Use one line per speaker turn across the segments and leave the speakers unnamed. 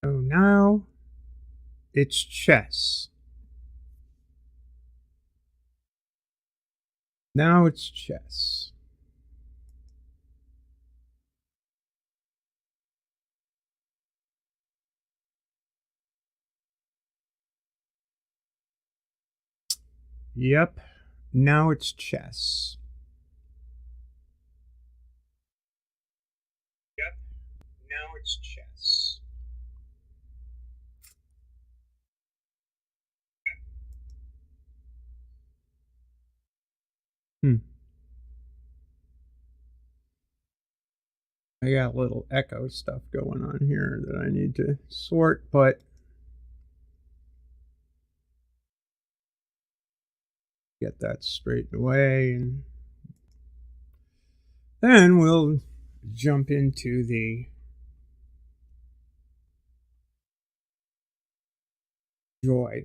So now it's chess. Now it's chess. Yep. Now it's chess. Yep. Now it's chess. Hmm. I got a little echo stuff going on here that I need to sort, but get that straightened away, and then we'll jump into the joy.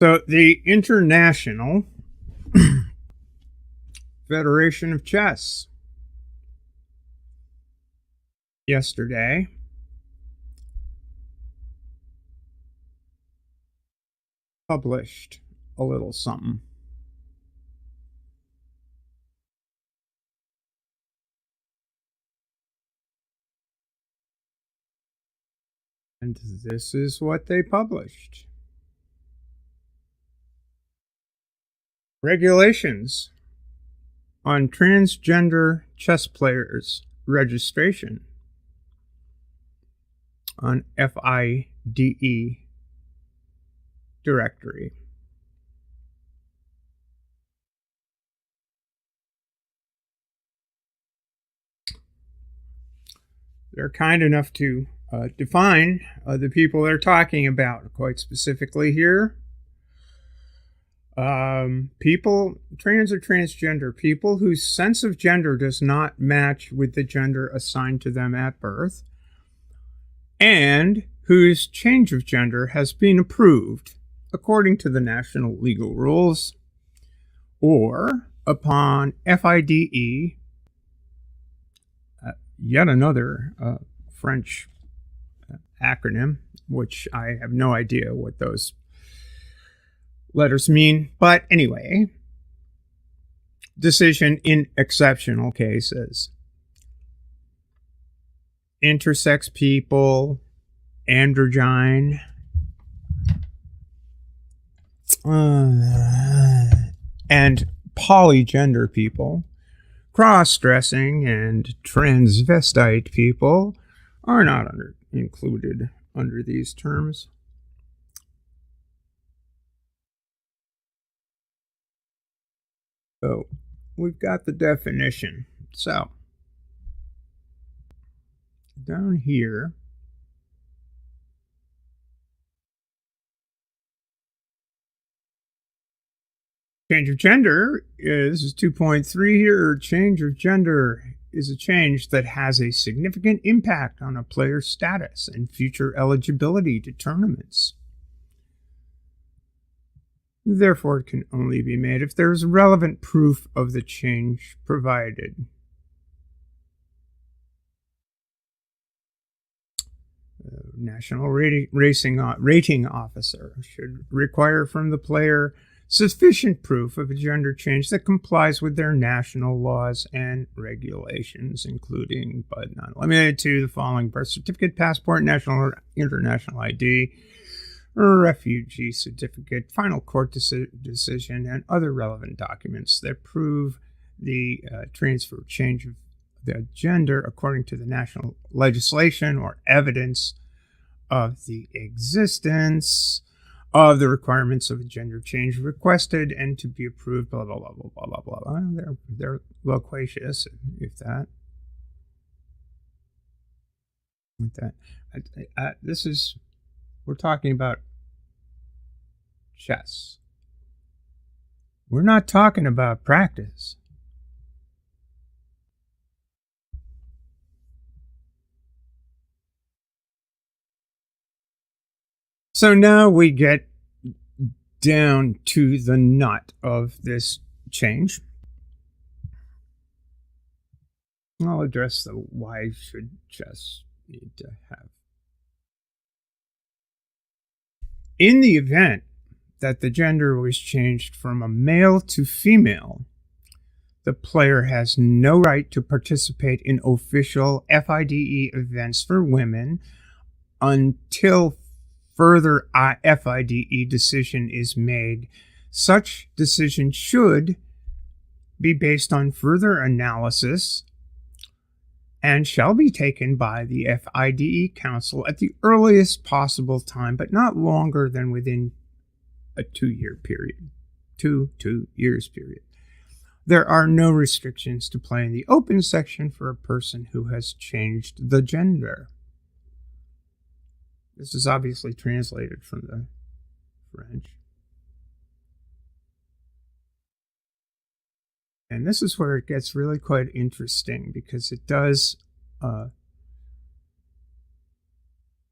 So the International Federation of Chess yesterday published a little something. And this is what they published. Regulations on transgender chess players registration on FIDE directory. They're kind enough to define the people they're talking about quite specifically here. People, trans or transgender, people whose sense of gender does not match with the gender assigned to them at birth, and whose change of gender has been approved according to the national legal rules, or upon FIDE, yet another French acronym, which I have no idea what those letters mean. But anyway, decision in exceptional cases. Intersex people, androgyne, and polygender people, cross-dressing and transvestite people are not included under these terms. So we've got the definition. So down here, change of gender is 2.3 here. Change of gender is a change that has a significant impact on a player's status and future eligibility to tournaments. Therefore, it can only be made if there is relevant proof of the change provided. National rating officer should require from the player sufficient proof of a gender change that complies with their national laws and regulations, including but not limited to the following: birth certificate, passport, national or international ID, refugee certificate, final court decision, and other relevant documents that prove the transfer change of the gender according to the national legislation, or evidence of the existence of the requirements of a gender change requested and to be approved, blah, blah, blah, blah, blah, blah, blah. They're loquacious, if that. With that. This is, we're talking about chess. We're not talking about practice. So now we get down to the nut of this change. I'll address the why should chess need to have. In the event that the gender was changed from a male to female, the player has no right to participate in official FIDE events for women until further FIDE decision is made. Such decision should be based on further analysis and shall be taken by the FIDE Council at the earliest possible time, but not longer than within a 2-year period. 2 years period. There are no restrictions to play in the open section for a person who has changed the gender. This is obviously translated from the French. And this is where it gets really quite interesting, because it does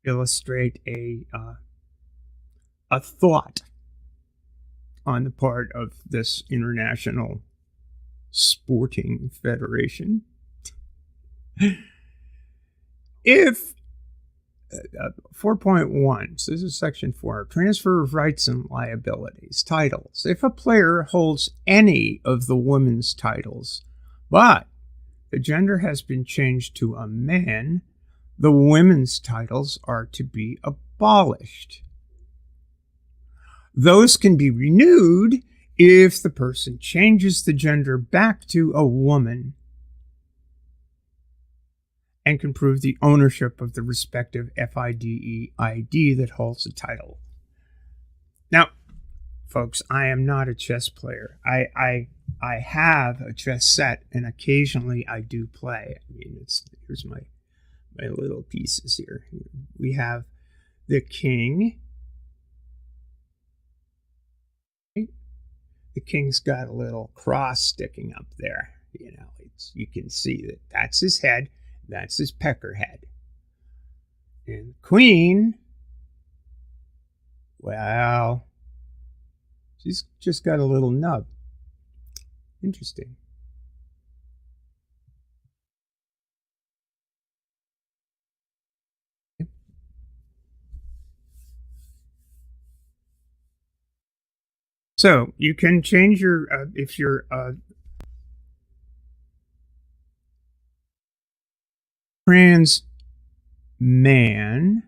illustrate a thought on the part of this international sporting federation. If 4.1, so this is section 4, transfer of rights and liabilities, titles. If a player holds any of the women's titles, but the gender has been changed to a man, the women's titles are to be abolished. Those can be renewed if the person changes the gender back to a woman and can prove the ownership of the respective FIDE ID that holds the title. Now, folks, I am not a chess player. I have a chess set, and occasionally I do play. I mean, here's my little pieces here. We have the king. The king's got a little cross sticking up there. You know, you can see that that's his head. That's his pecker head. And the queen, well, she's just got a little nub. Interesting. So you can change your, if you're trans man,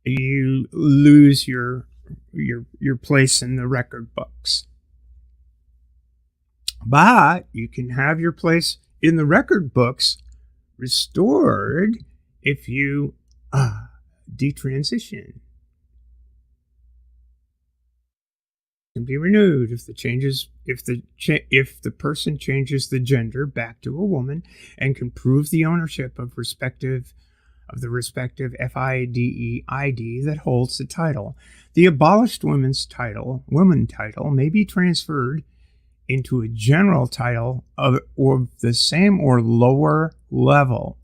you lose your place in the record books. But you can have your place in the record books restored if you detransition. Can be renewed if the person changes the gender back to a woman and can prove the ownership of the respective FIDE ID that holds the title. The abolished woman title may be transferred into a general title of the same or lower level.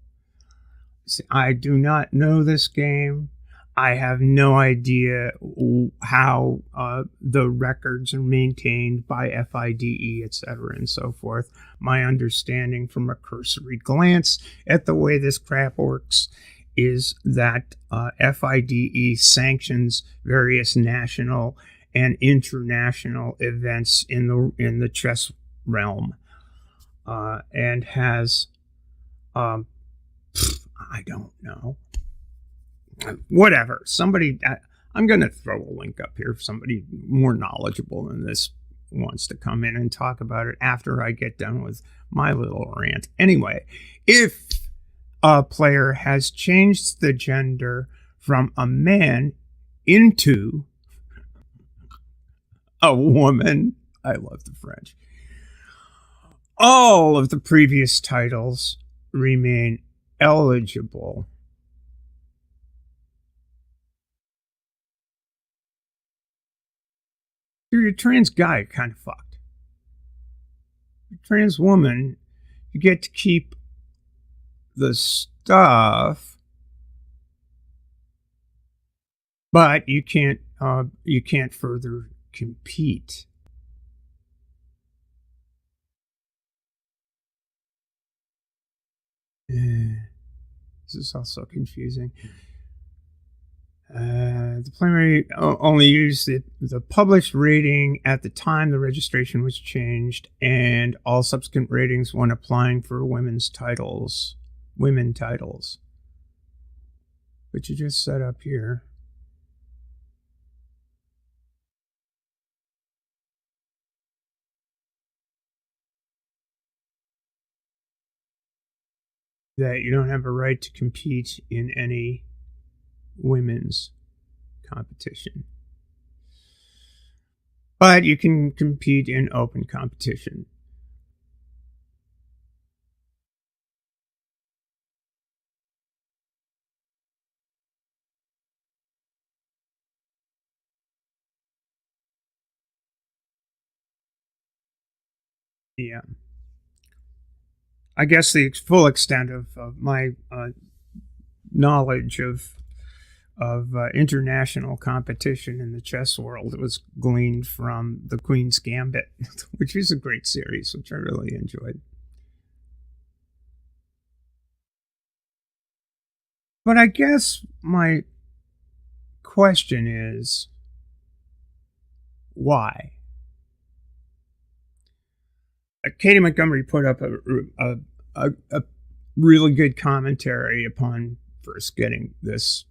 I do not know this game. I have no idea how the records are maintained by FIDE, etc., and so forth. My understanding from a cursory glance at the way this crap works is that FIDE sanctions various national and international events in the chess realm, and has, I don't know. Whatever. Somebody, I'm going to throw a link up here if somebody more knowledgeable than this wants to come in and talk about it after I get done with my little rant. Anyway, if a player has changed the gender from a man into a woman, I love the French, all of the previous titles remain eligible. If you're a trans guy, you're kind of fucked. If you're a trans woman, you get to keep the stuff, but you can't further compete. This is also confusing. The primary only used the published rating at the time the registration was changed, and all subsequent ratings when applying for women titles. But you just set up here. That you don't have a right to compete in any women's competition. But you can compete in open competition. Yeah. I guess the full extent of my knowledge of international competition in the chess world was gleaned from The Queen's Gambit, which is a great series, which I really enjoyed. But I guess my question is, why? Katie Montgomery put up a really good commentary upon first getting this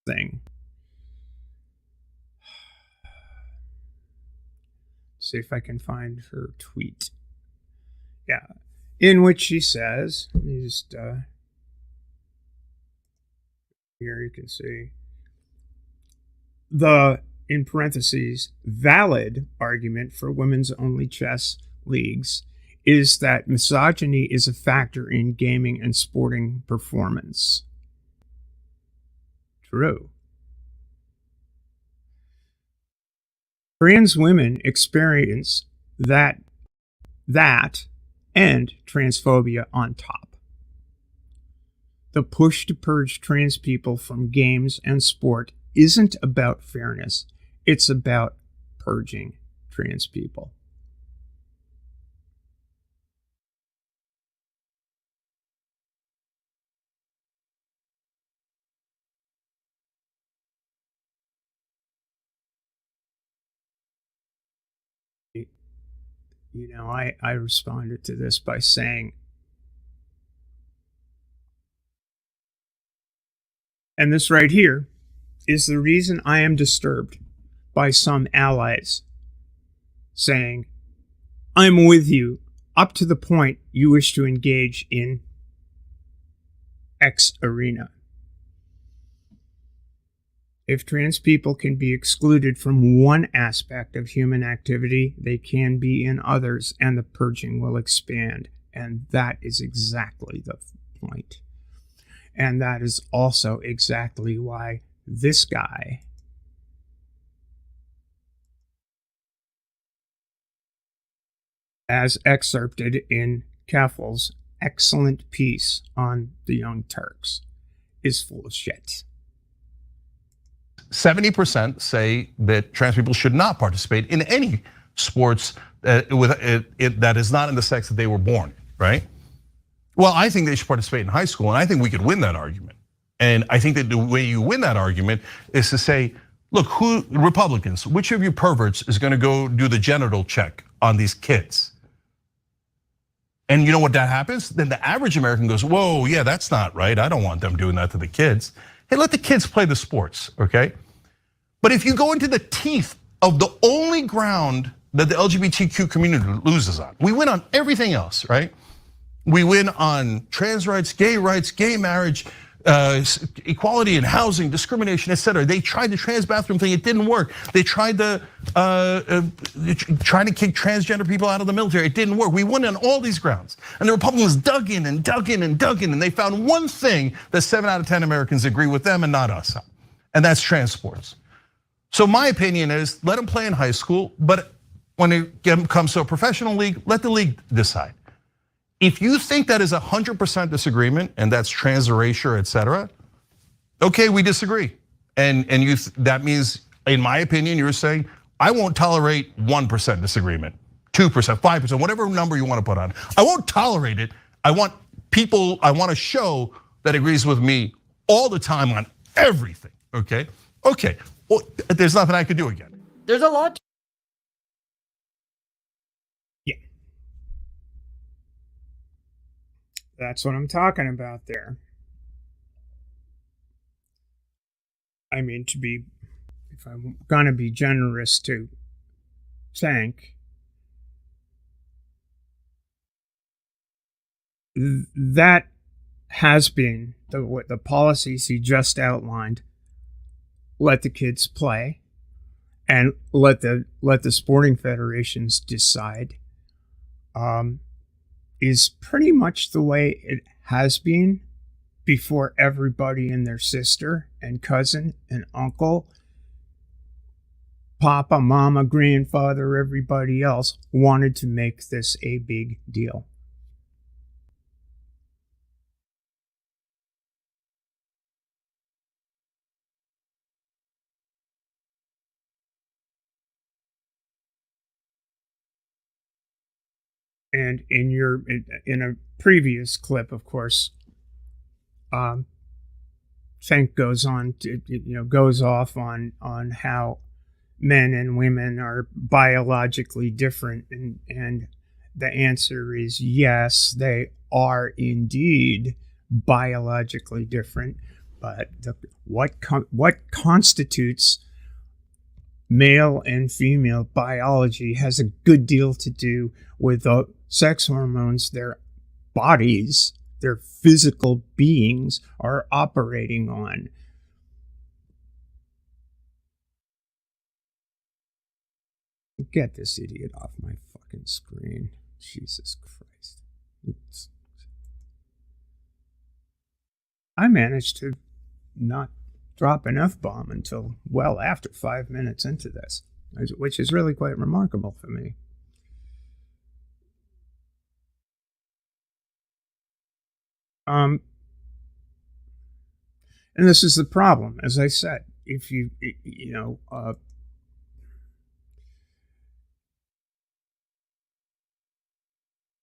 thing. See if I can find her tweet. Yeah, in which she says, let me just here you can see the, in parentheses, valid argument for women's only chess leagues is that misogyny is a factor in gaming and sporting performance. True. Trans women experience that and transphobia on top. The push to purge trans people from games and sport isn't about fairness. It's about purging trans people. You know, I responded to this by saying, and this right here is the reason I am disturbed by some allies saying, I'm with you up to the point you wish to engage in X arena. If trans people can be excluded from one aspect of human activity, they can be in others, and the purging will expand. And that is exactly the point. And that is also exactly why this guy as excerpted in Keffel's excellent piece on the Young Turks, is full of shit.
70% say that trans people should not participate in any sports that is not in the sex that they were born in, right? Well, I think they should participate in high school, and I think we could win that argument. And I think that the way you win that argument is to say, look, Republicans, which of you perverts is gonna go do the genital check on these kids? And you know what that happens? Then the average American goes, whoa, yeah, that's not right. I don't want them doing that to the kids. Hey, let the kids play the sports, okay? But if you go into the teeth of the only ground that the LGBTQ community loses on, we win on everything else, right? We win on trans rights, gay marriage, equality in housing, discrimination, etc. They tried the trans bathroom thing, it didn't work. They tried trying to kick transgender people out of the military, it didn't work. We won on all these grounds. And the Republicans dug in, and they found one thing that 7 out of 10 Americans agree with them and not us on, and that's trans sports. So my opinion is, let them play in high school, but when it comes to a professional league, let the league decide. If you think that is 100% disagreement, and that's trans erasure, etc., okay, we disagree. And that means, in my opinion, you're saying, I won't tolerate 1% disagreement. 2%, 5%, whatever number you want to put on. I won't tolerate it. I want to show that agrees with me all the time on everything, okay? Okay, well, there's nothing I could do again.
There's a lot.
Yeah. That's what I'm talking about there. I mean, if I'm gonna be generous to thank, that has been the policies he just outlined. Let the kids play, and let the sporting federations decide. Is pretty much the way it has been before everybody and their sister and cousin and uncle, papa, mama, grandfather, everybody else wanted to make this a big deal. And in a previous clip, of course, Fink goes off on how men and women are biologically different, and the answer is yes, they are indeed biologically different. But what constitutes male and female biology has a good deal to do with the sex hormones their bodies, their physical beings are operating on. Get this idiot off my fucking screen. Jesus Christ. I managed to not drop an F-bomb until well after 5 minutes into this, which is really quite remarkable for me. And this is the problem, as I said. If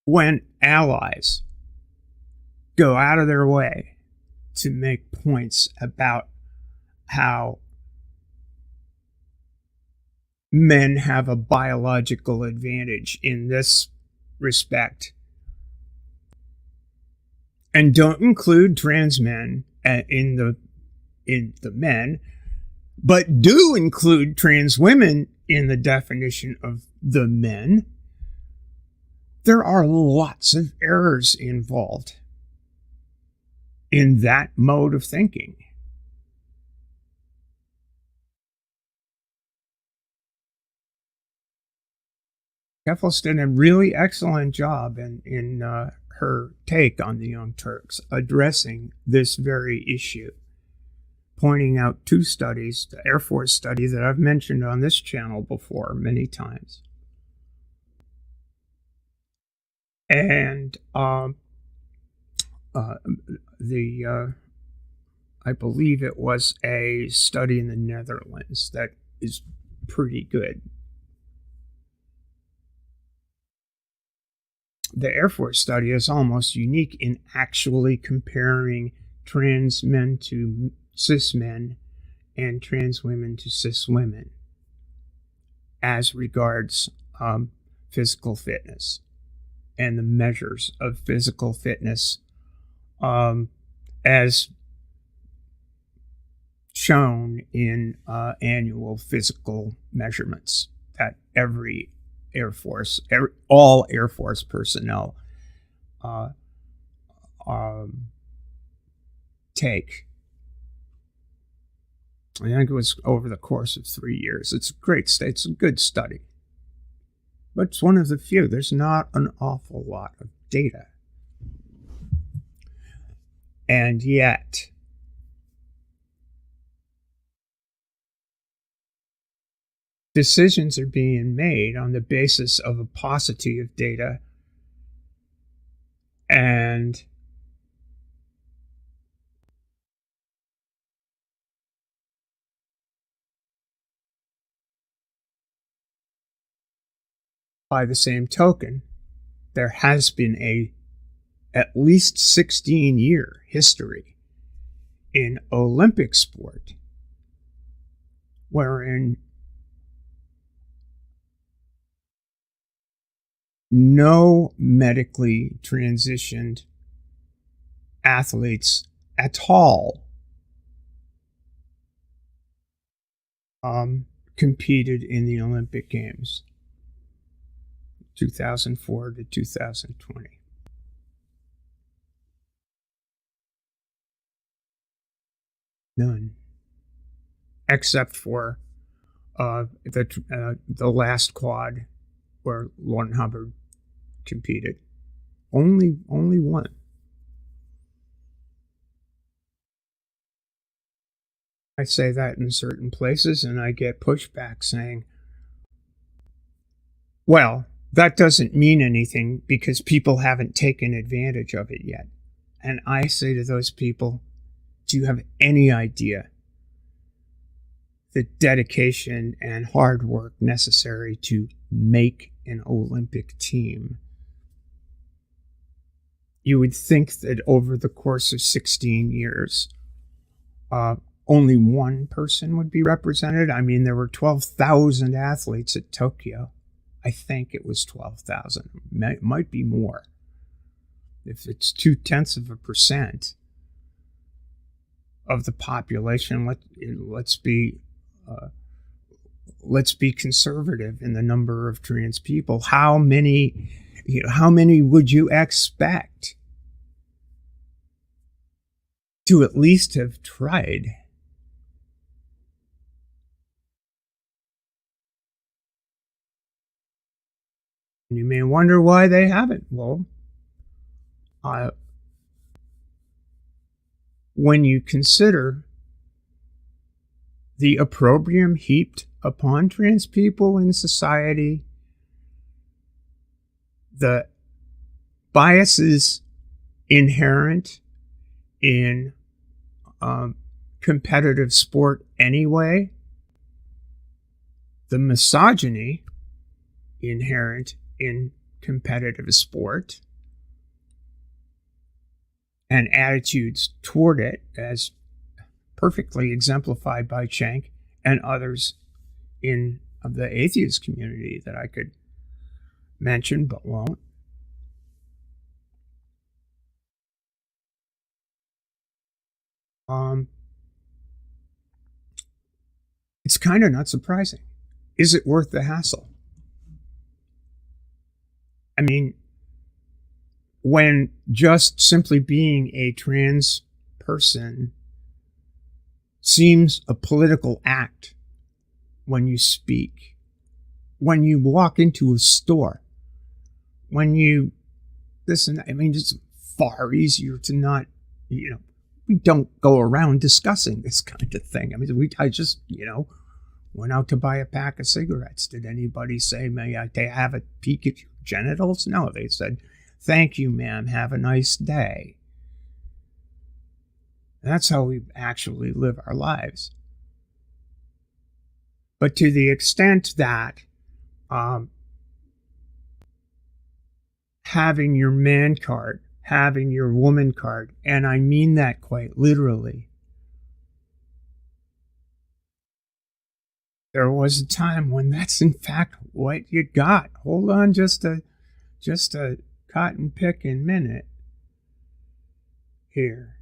when allies go out of their way to make points about how men have a biological advantage in this respect, and don't include trans men in the men, but do include trans women in the definition of the men, there are lots of errors involved in that mode of thinking. Keffels did a really excellent job in her take on the Young Turks, addressing this very issue, pointing out 2 studies, the Air Force study that I've mentioned on this channel before many times, and I believe it was a study in the Netherlands that is pretty good. The Air Force study is almost unique in actually comparing trans men to cis men and trans women to cis women as regards physical fitness and the measures of physical fitness as shown in annual physical measurements that all Air Force personnel take. I think it was over the course of 3 years. It's a great study. It's a good study. But it's one of the few. There's not an awful lot of data. And yet, decisions are being made on the basis of a paucity of data and By the same token, there has been a at least 16-year history in Olympic sport wherein no medically transitioned athletes at all competed in the Olympic Games 2004 to 2020. None, except for the last quad where Lauren Hubbard competed. Only one. I say that in certain places, and I get pushback saying, well, that doesn't mean anything because people haven't taken advantage of it yet. And I say to those people, do you have any idea the dedication and hard work necessary to make an Olympic team? You would think that over the course of 16 years, only one person would be represented. I mean, there were 12,000 athletes at Tokyo. I think it was 12,000. It might be more. If it's 0.2% of the population, let's be conservative in the number of trans people. How many would you expect to at least have tried? And you may wonder why they haven't. Well, when you consider the opprobrium heaped upon trans people in society, the biases inherent in competitive sport anyway, the misogyny inherent in competitive sport, and attitudes toward it as perfectly exemplified by Schenck and others in the atheist community that I could mention but won't. It's kind of not surprising. Is it worth the hassle? I mean, when just simply being a trans person seems a political act when you speak, when you walk into a store, when you listen, I mean, it's far easier to not, we don't go around discussing this kind of thing. I mean, I just, went out to buy a pack of cigarettes. Did anybody say, may I have a peek at your genitals? No, they said, thank you, ma'am. Have a nice day. And that's how we actually live our lives. But to the extent that having your man card, having your woman card, and I mean that quite literally, there was a time when that's in fact what you got. Hold on just a cotton picking minute here.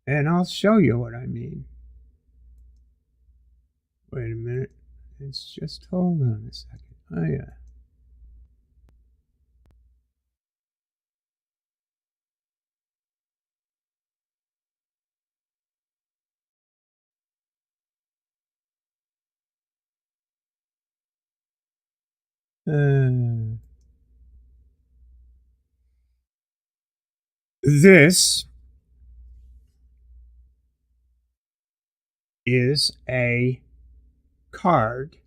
And I'll show you what I mean. Wait a minute. It's just, hold on a second. Oh, yeah. This is a card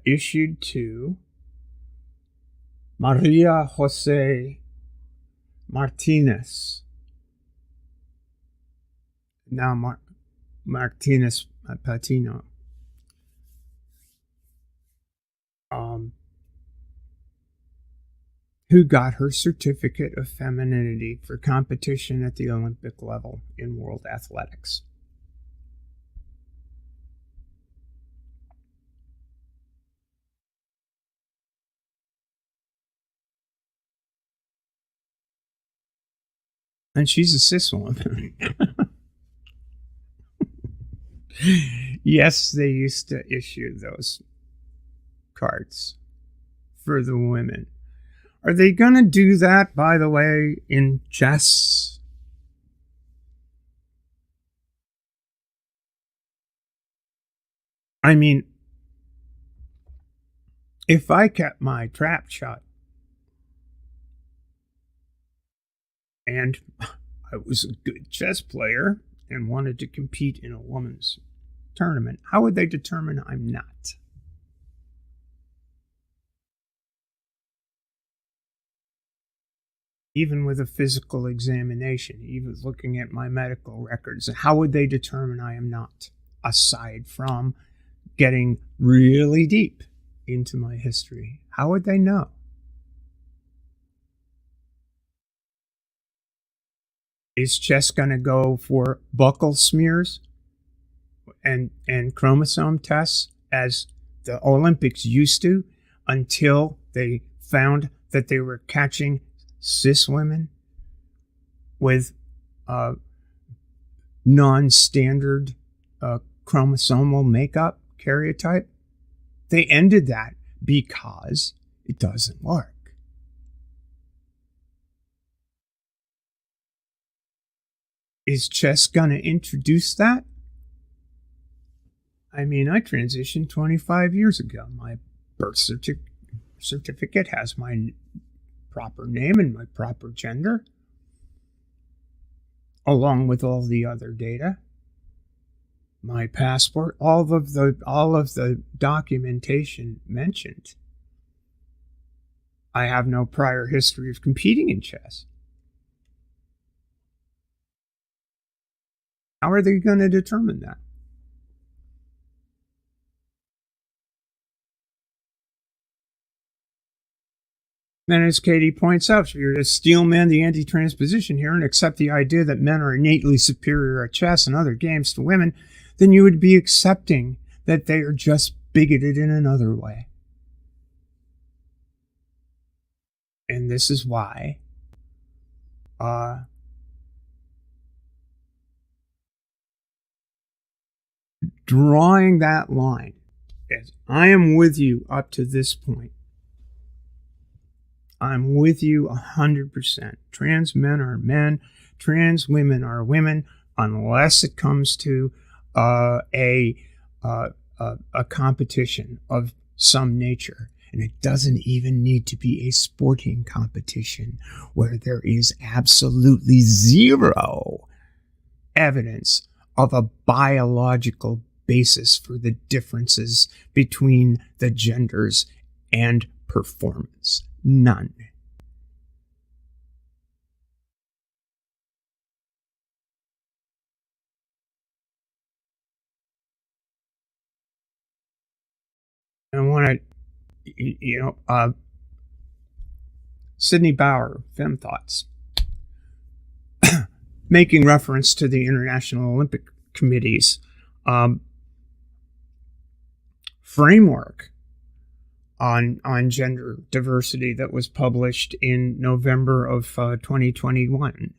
issued to Maria Jose Martinez. Now, Martinez Patino. Who got her certificate of femininity for competition at the Olympic level in world athletics. And she's a cis woman. Yes, they used to issue those cards for the women. Are they going to do that, by the way, in chess? I mean, if I kept my trap shut and I was a good chess player and wanted to compete in a women's tournament, how would they determine I'm not? Even with a physical examination, even looking at my medical records, how would they determine I am not? Aside from getting really deep into my history, how would they know? Is chess going to go for buccal smears and chromosome tests as the Olympics used to, until they found that they were catching cis women with non-standard chromosomal makeup karyotype? They ended that because it doesn't work. Is chess going to introduce that? I mean, I transitioned 25 years ago. My birth certificate has my proper name and my proper gender, along with all the other data. My passport, all of the documentation mentioned. I have no prior history of competing in chess. How are they going to determine that? Then, as Katie points out, if you're to steelman the anti-transposition here and accept the idea that men are innately superior at chess and other games to women, then you would be accepting that they are just bigoted in another way. And this is why drawing that line, as I am with you up to this point, I'm with you 100%. Trans men are men, trans women are women, unless it comes to a competition of some nature. And it doesn't even need to be a sporting competition where there is absolutely zero evidence of a biological basis for the differences between the genders and performance. None. I want to, Sydney Bauer, Femme Thoughts, making reference to the International Olympic Committee's framework on gender diversity that was published in November of 2021.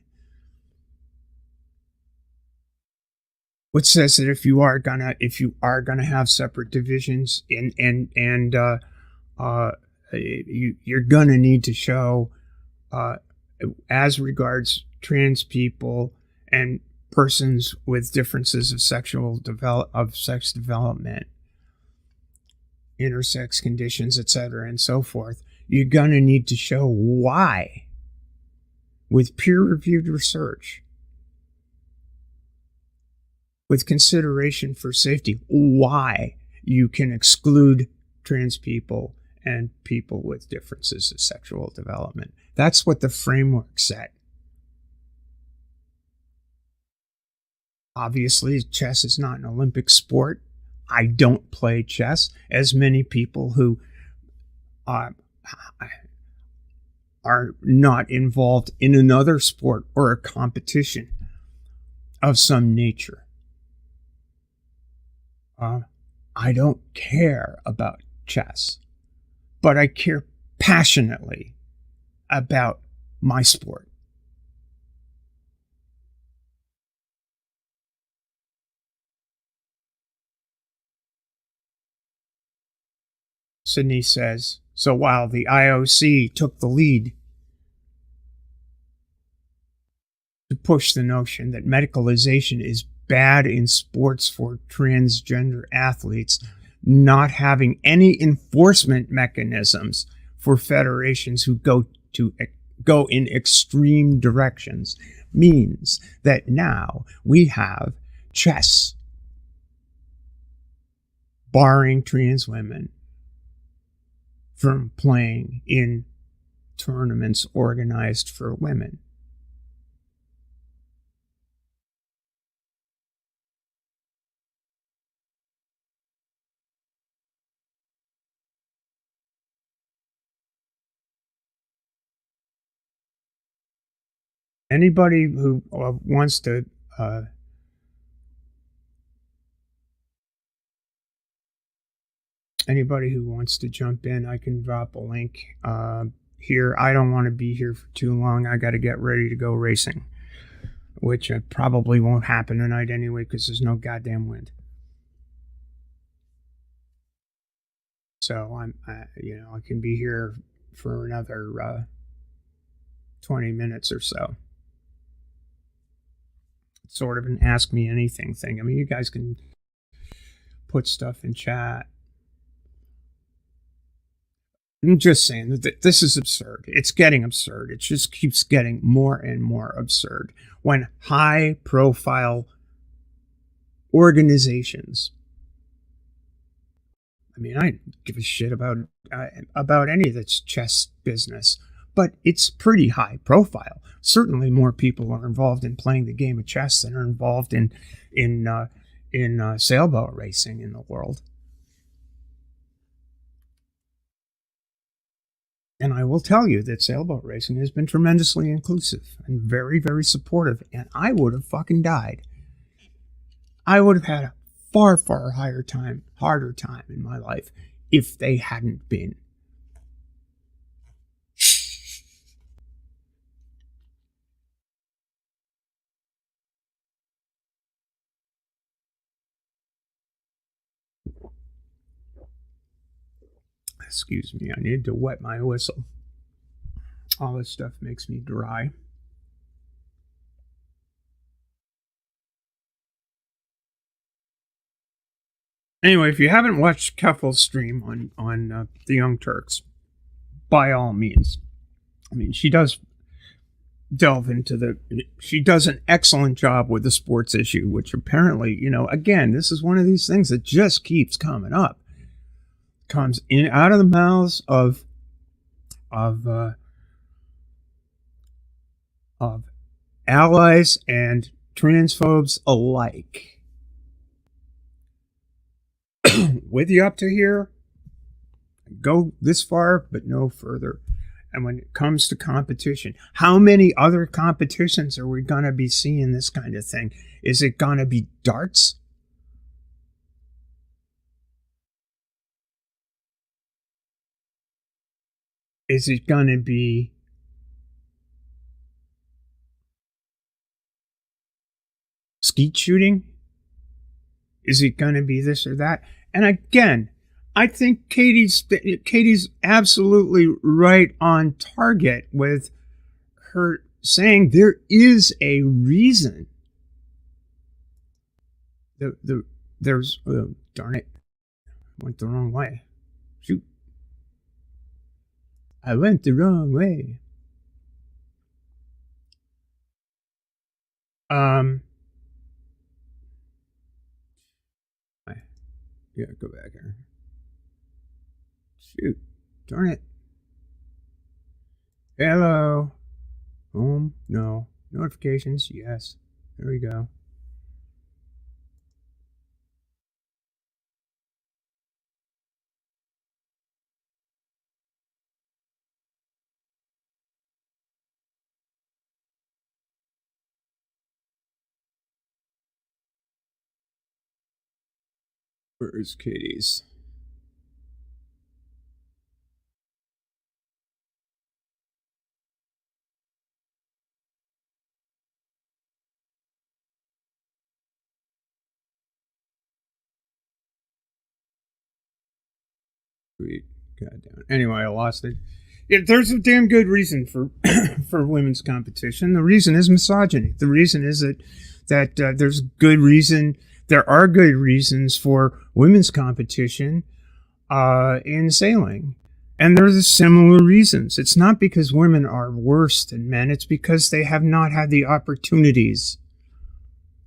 Which says that if you are gonna have separate divisions and you're gonna need to show as regards trans people and persons with differences of sex development, intersex conditions, etc., and so forth, you're going to need to show why, with peer-reviewed research, with consideration for safety, why you can exclude trans people and people with differences of sexual development. That's what the framework said. Obviously, chess is not an Olympic sport. I don't play chess, as many people who uh, are not involved in another sport or a competition of some nature. I don't care about chess, but I care passionately about my sport. Sydney says, so while the IOC took the lead to push the notion that medicalization is bad in sports for transgender athletes, not having any enforcement mechanisms for federations who go in extreme directions means that now we have chess barring trans women from playing in tournaments organized for women. Anybody who wants to jump in, I can drop a link here. I don't want to be here for too long. I got to get ready to go racing, which probably won't happen tonight anyway because there's no goddamn wind. So I can be here for another 20 minutes or so. It's sort of an ask me anything thing. I mean, you guys can put stuff in chat. I'm just saying that this is absurd. It's getting absurd. It just keeps getting more and more absurd when high-profile organizations, I mean, I don't give a shit about any of this chess business, but it's pretty high profile. Certainly, more people are involved in playing the game of chess than are involved in sailboat racing in the world. And I will tell you that sailboat racing has been tremendously inclusive and very, very supportive. And I would have fucking died. I would have had a far, far harder time in my life if they hadn't been. Excuse me, I need to wet my whistle. All this stuff makes me dry. Anyway, if you haven't watched Keffel's stream on the Young Turks, by all means. I mean, she does delve into she does an excellent job with the sports issue, which apparently, again, this is one of these things that just keeps coming up. Comes in out of the mouths of allies and transphobes alike. With you up to here, go this far, but no further. And when it comes to competition, how many other competitions are we going to be seeing this kind of thing? Is it going to be darts? Is it going to be skeet shooting? Is it going to be this or that? And again, I think Katie's absolutely right on target with her saying there is a reason. There's darn it, I went the wrong way. Shoot, I went the wrong way. Yeah, go back here. Shoot, darn it. Hello. Home? No. Notifications? Yes. There we go. Where is Katie's? Sweet. Goddamn. Anyway, I lost it. Yeah, there's a damn good reason for for women's competition. The reason is misogyny. The reason is that there's good reason. There are good reasons for women's competition in sailing, and there's similar reasons. It's not because women are worse than men. It's because they have not had the opportunities.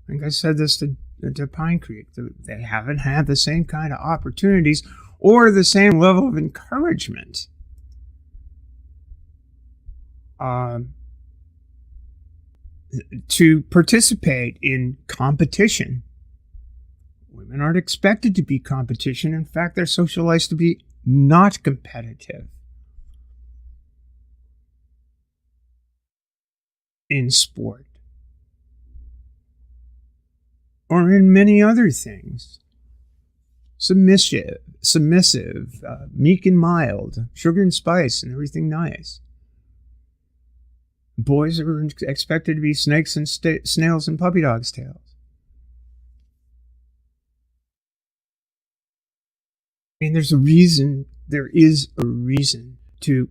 I think I said this to Pine Creek. They haven't had the same kind of opportunities or the same level of encouragement to participate in competition. Women aren't expected to be competition. In fact, they're socialized to be not competitive in sport or in many other things. Submissive, meek and mild, sugar and spice and everything nice. Boys are expected to be snakes and snails and puppy dogs' tails. I mean, there is a reason to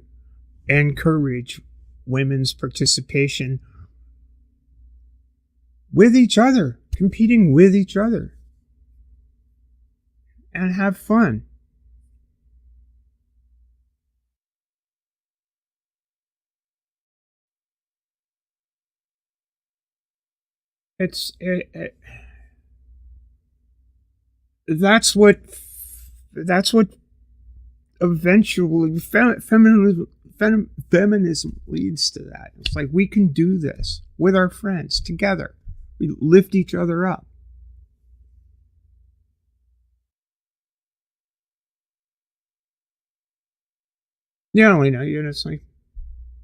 encourage women's participation with each other, competing with each other, and have fun. That's what eventually feminism leads to. That it's like we can do this with our friends together. We lift each other up. Yeah, it's like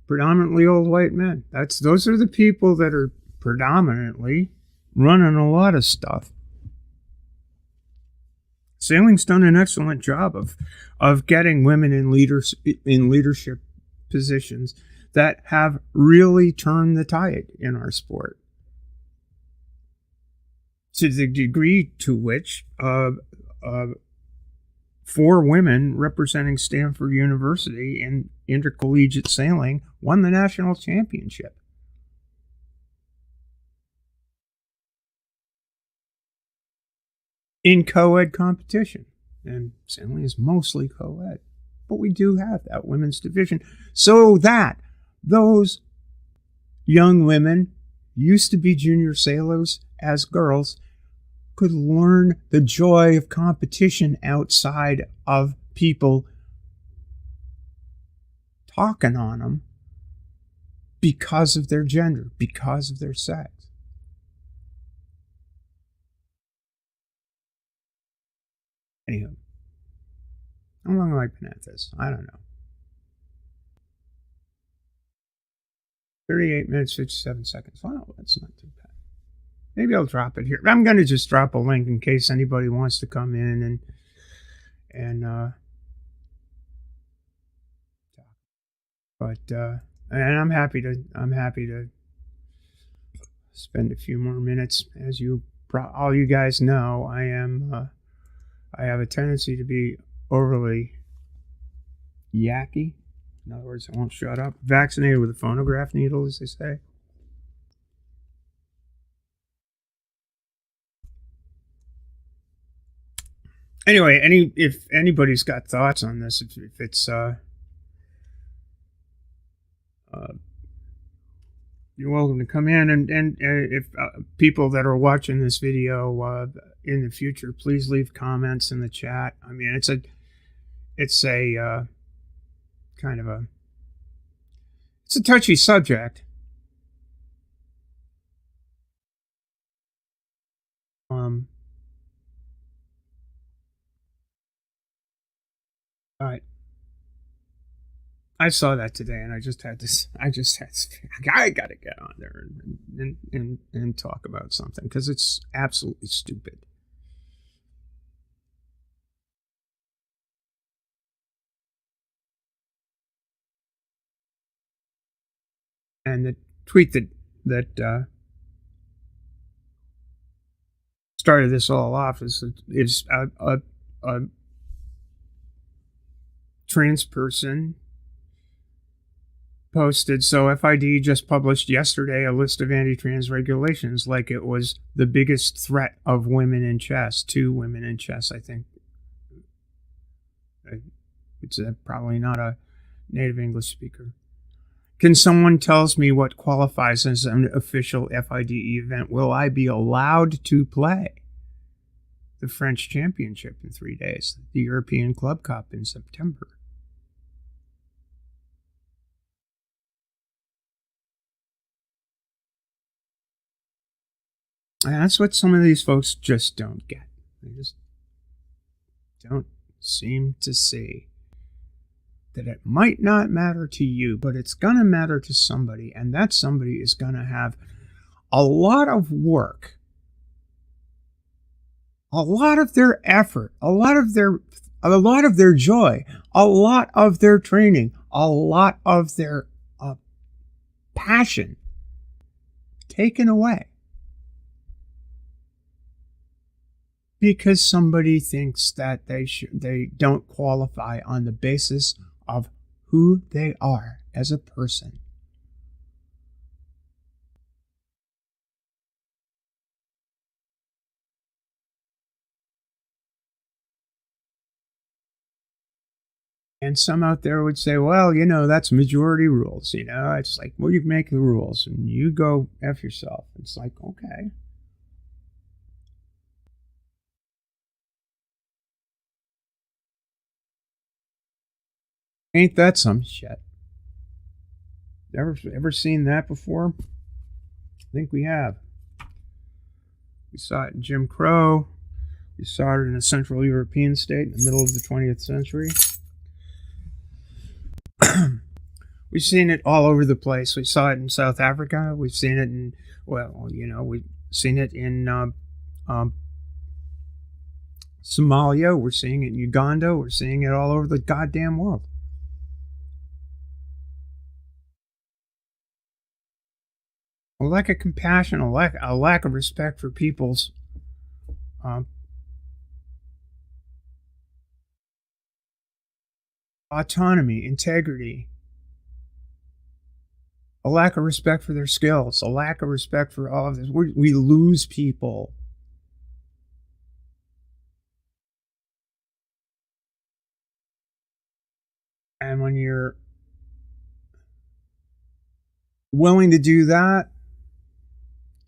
predominantly old white men. Those are the people that are predominantly running a lot of stuff. Sailing's done an excellent job of getting women in leadership positions that have really turned the tide in our sport. To the degree to which 4 women representing Stanford University in intercollegiate sailing won the national championship. In co-ed competition. And sailing is mostly co-ed. But we do have that women's division so that those young women used to be junior sailors as girls could learn the joy of competition outside of people talking on them because of their gender, because of their sex. Anywho, how long have I been at this? I don't know. 38 minutes, 57 seconds. Wow, that's not too bad. Maybe I'll drop it here. I'm going to just drop a link in case anybody wants to come in and I'm happy to spend a few more minutes. As all you guys know, I have a tendency to be overly yacky. In other words, I won't shut up. Vaccinated with a phonograph needle, as they say. Anyway, if anybody's got thoughts on this, if it's you're welcome to come in, and if people that are watching this video in the future, please leave comments in the chat. I mean, it's a kind of it's a touchy subject. All right. I saw that today, and I got to get on there and talk about something because it's absolutely stupid. And the tweet that started this all off is a trans person posted, so FID just published yesterday a list of anti-trans regulations like it was the biggest threat of women in chess, to women in chess, I think. It's probably not a native English speaker. Can someone tell me what qualifies as an official FIDE event? Will I be allowed to play the French Championship in 3 days, the European Club Cup in September? And that's what some of these folks just don't get. They just don't seem to see that it might not matter to you, but it's going to matter to somebody, and that somebody is going to have a lot of work, a lot of their effort, a lot of their joy, a lot of their training, a lot of their passion taken away because somebody thinks that they don't qualify on the basis of who they are as a person. And some out there would say, well, that's majority rules. It's like, well, you make the rules and you go F yourself. It's like, okay. Ain't that some shit? Ever seen that before? I think we have. We saw it in Jim Crow. We saw it in a Central European state in the middle of the 20th century. We've seen it all over the place. We saw it in South Africa. We've seen it in, we've seen it in Somalia. We're seeing it in Uganda. We're seeing it all over the goddamn world. A lack of compassion, a lack of respect for people's autonomy, integrity, a lack of respect for their skills, a lack of respect for all of this. We lose people. And when you're willing to do that,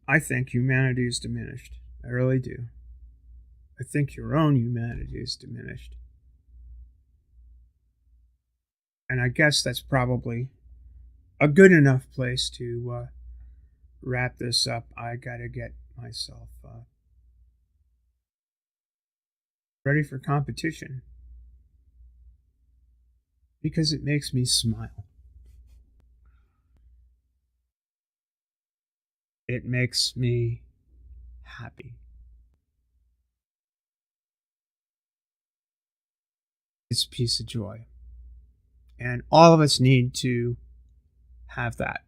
I think humanity is diminished. I really do. I think your own humanity is diminished. And I guess that's probably a good enough place to wrap this up. I gotta get myself ready for competition because it makes me smile. It makes me happy. It's a piece of joy. And all of us need to have that.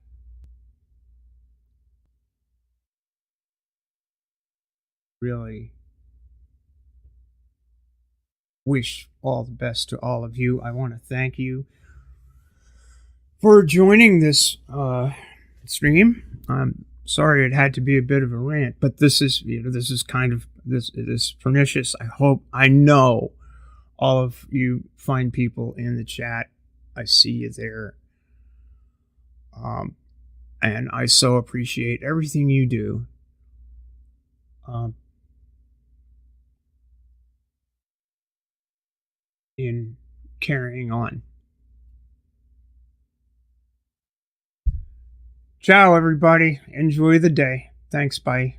Really wish all the best to all of you. I want to thank you for joining this stream. I'm sorry it had to be a bit of a rant, but this is kind of this. It is pernicious. I know all of you fine people in the chat. I see you there. And I so appreciate everything you do. In carrying on. Ciao, everybody. Enjoy the day. Thanks. Bye.